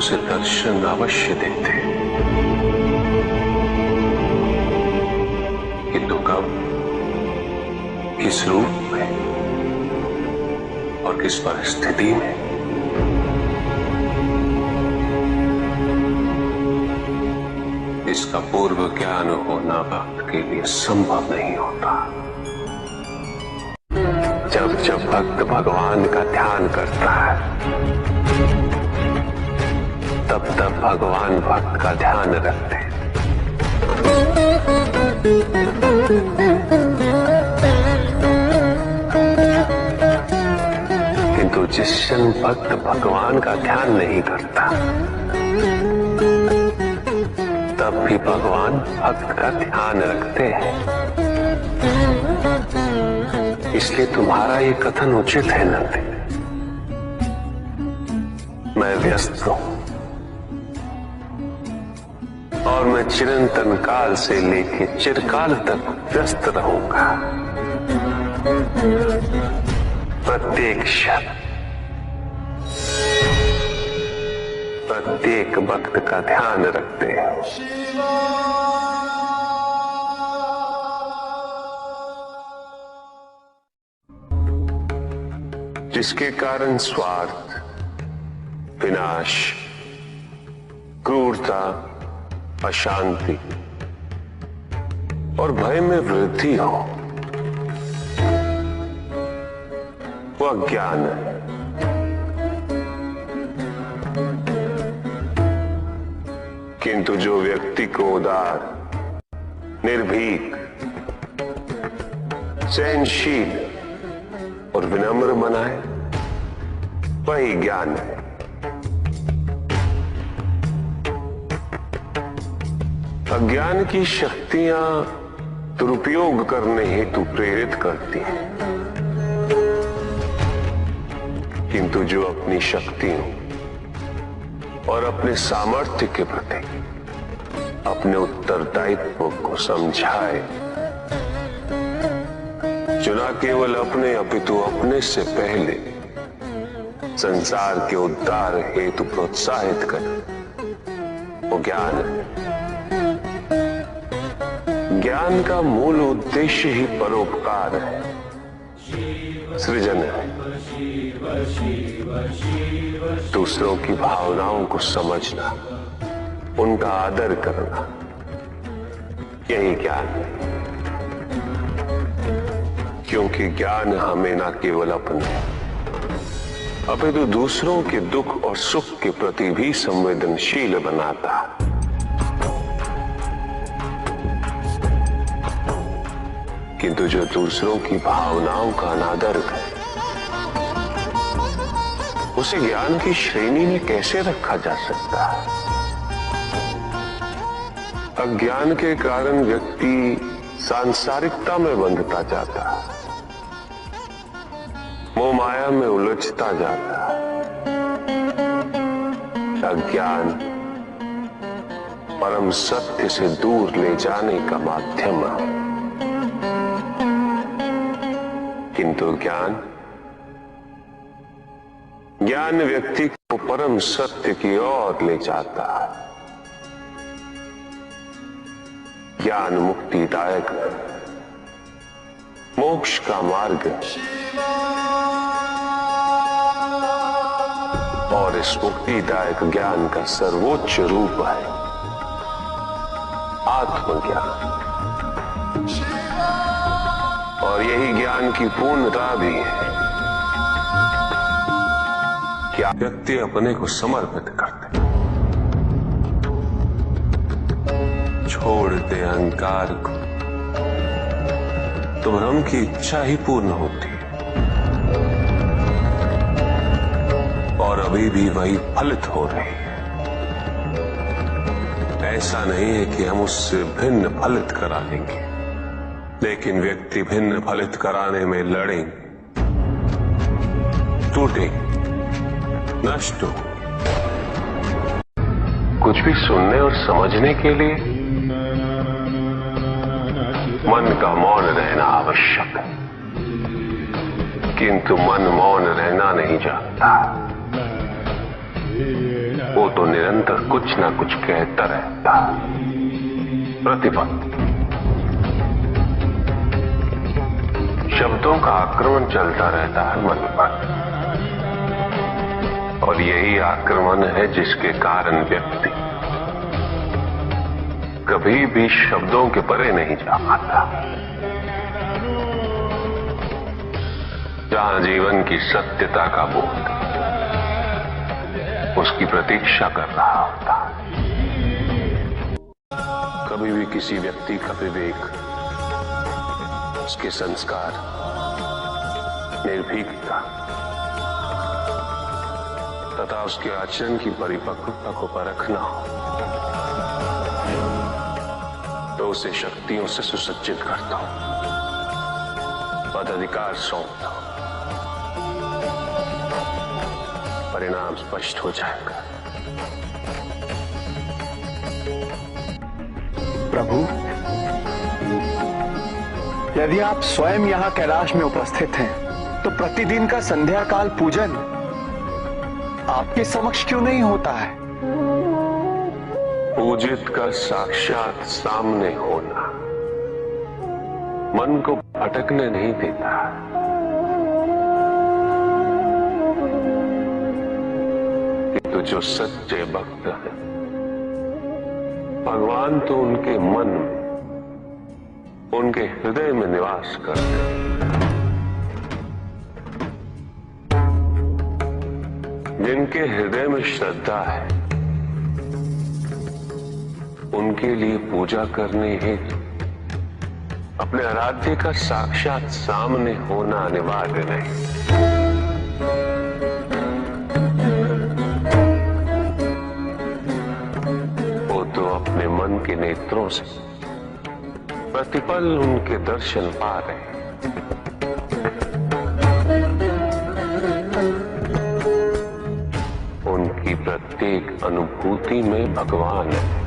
उसे दर्शन अवश्य देते, किंतु कब, किस रूप में और किस परिस्थिति में, इसका पूर्व ज्ञान होना भक्त के लिए संभव नहीं होता। जब जब भक्त भगवान का ध्यान करता है, तब तब भगवान भक्त का ध्यान रखते हैं। किंतु जिस क्षण भक्त भगवान का ध्यान नहीं करता, तब भी भगवान भक्त का ध्यान रखते हैं। इसलिए तुम्हारा ये कथन उचित है नंदी। मैं व्यस्त हूं और मैं चिरंतन काल से लेके चिरकाल तक व्यस्त रहूंगा। प्रत्येक क्षण, प्रत्येक भक्त का ध्यान रखते हैं। जिसके कारण स्वार्थ, विनाश, क्रूरता, अशांति और भय में वृद्धि हो, वह ज्ञान है। किंतु जो व्यक्ति को उदार, निर्भीक, सहनशील और विनम्र बनाए, वही ज्ञान है। अज्ञान की शक्तियां दुरुपयोग करने हेतु प्रेरित करती हैं, किंतु जो अपनी शक्तियों और अपने सामर्थ्य के प्रति अपने उत्तरदायित्व को समझाए, जो न केवल अपने अपितु अपने से पहले संसार के उद्धार हेतु प्रोत्साहित करे, वो ज्ञान है। ज्ञान का मूल उद्देश्य ही परोपकार है, सृजन है। दूसरों की भावनाओं को समझना, उनका आदर करना, यही ज्ञान है। क्योंकि ज्ञान हमें न केवल अपने अपितु दूसरों के दुख और सुख के प्रति भी संवेदनशील बनाता है। किंतु जो दूसरों की भावनाओं का अनादर करे, उसे ज्ञान की श्रेणी में कैसे रखा जा सकता है? अज्ञान के कारण व्यक्ति सांसारिकता में बंधता जाता है, मोह माया में उलझता जाता है। अज्ञान परम सत्य से दूर ले जाने का माध्यम है, किंतु ज्ञान व्यक्ति को परम सत्य की ओर ले जाता है। ज्ञान मुक्तिदायक है, मोक्ष का मार्ग है। और इस मुक्तिदायक ज्ञान का सर्वोच्च रूप है आत्मज्ञान। और यही ज्ञान की पूर्णता भी है कि व्यक्ति अपने को समर्पित करते, छोड़ दे अहंकार को, तो ब्रह्म की इच्छा ही पूर्ण होती है। और अभी भी वही फलित हो रही है। ऐसा नहीं है कि हम उससे भिन्न फलित करा लेंगे, लेकिन व्यक्ति भिन्न फलित कराने में लड़ेंगे, टूटेंगे, नष्ट हो। कुछ भी सुनने और समझने के लिए मन का मौन रहना आवश्यक है, किंतु मन मौन रहना नहीं जानता। वो तो निरंतर कुछ ना कुछ कहता रहता। प्रतिपल शब्दों का आक्रमण चलता रहता है मन पर, और यही आक्रमण है जिसके कारण व्यक्ति कभी भी शब्दों के परे नहीं जा पाता। जहां जीवन की सत्यता का बोध उसकी प्रतीक्षा कर रहा होता। कभी भी किसी व्यक्ति का विवेक, उसके संस्कार, निर्भीकता तथा उसके आचरण की परिपक्वता को परखना हो तो उसे शक्तियों से सुसज्जित करता हूं, पदाधिकार सौंपता हूं, परिणाम स्पष्ट हो जाएगा। प्रभु, यदि आप स्वयं यहाँ कैलाश में उपस्थित हैं, तो प्रतिदिन का संध्या काल पूजन आपके समक्ष क्यों नहीं होता है? पूजित का साक्षात सामने होना मन को भटकने नहीं देता। तो जो सच्चे भक्त हैं, भगवान तो उनके मन में, उनके हृदय में निवास करते हैं। जिनके हृदय में श्रद्धा है, उनके लिए पूजा करने हेतु अपने आराध्य का साक्षात सामने होना अनिवार्य नहीं। वो तो अपने मन के नेत्रों से प्रतिपल उनके दर्शन पा रहे हैं। उनकी प्रत्येक अनुभूति में भगवान है।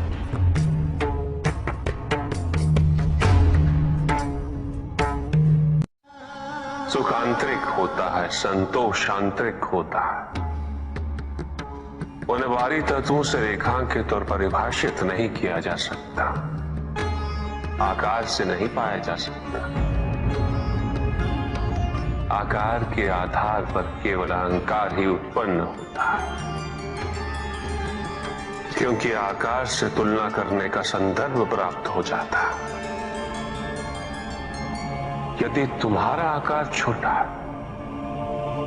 सुख आंतरिक होता है, संतोष आंतरिक होता है। उन्हें बाहरी तत्वों से रेखांकित और परिभाषित नहीं किया जा सकता, आकार से नहीं पाया जा सकता। आकार के आधार पर केवल अहंकार ही उत्पन्न होता है, क्योंकि आकार से तुलना करने का संदर्भ प्राप्त हो जाता है। यदि तुम्हारा आकार छोटा है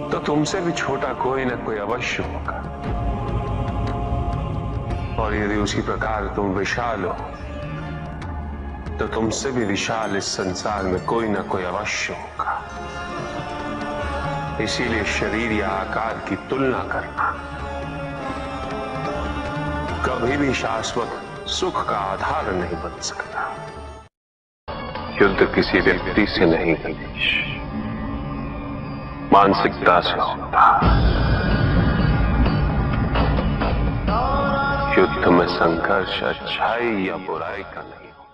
तो तुमसे भी छोटा कोई न कोई अवश्य होगा, और यदि उसी प्रकार तुम विशाल हो तो तुमसे भी विशाल इस संसार में कोई न कोई अवश्य होगा। इसीलिए शरीर या आकार की तुलना करना कभी भी शाश्वत सुख का आधार नहीं बन सकता। युद्ध किसी व्यक्ति से नहीं गणेश, मानसिकता से होता। युद्ध में संघर्ष अच्छाई या बुराई का नहीं होता।